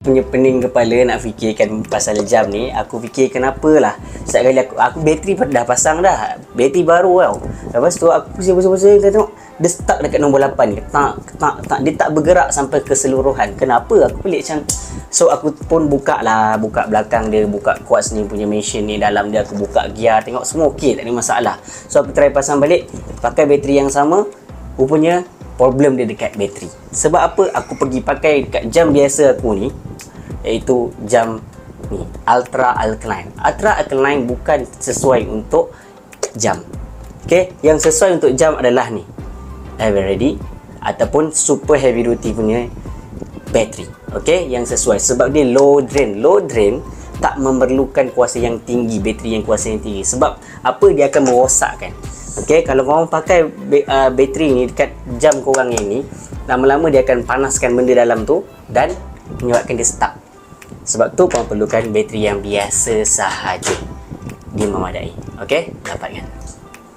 Punya pening kepala nak fikirkan pasal jam ni. Aku fikir kenapalah setiap kali aku bateri dah pasang dah, bateri baru tau. Lepas tu aku pusing tengok dia stuck dekat nombor 8 ni. Tak, dia tak bergerak sampai keseluruhan. Kenapa? Aku pelik macam. So aku pun buka belakang dia, buka quartz ni punya mesin ni, dalam dia aku buka gear, tengok semua okey, tak ada masalah. So aku try pasang balik, pakai bateri yang sama. Rupanya problem dia dekat bateri. Sebab apa? Aku pergi pakai dekat jam biasa aku ni, iaitu jam ni, Ultra Alkaline. Ultra Alkaline bukan sesuai untuk jam. Okey, yang sesuai untuk jam adalah ni, Ever Ready ataupun super heavy duty punya bateri. Okey, yang sesuai sebab dia low drain. Low drain tak memerlukan kuasa yang tinggi, bateri yang kuasa yang tinggi. Sebab apa? Dia akan merosakkan. Okey, kalau korang pakai bateri ni dekat jam korang ini, lama-lama dia akan panaskan benda dalam tu dan menyebabkan dia stuck. Sebab tu korang perlukan bateri yang biasa sahaja. Dia memadai. Okey, dapatkan.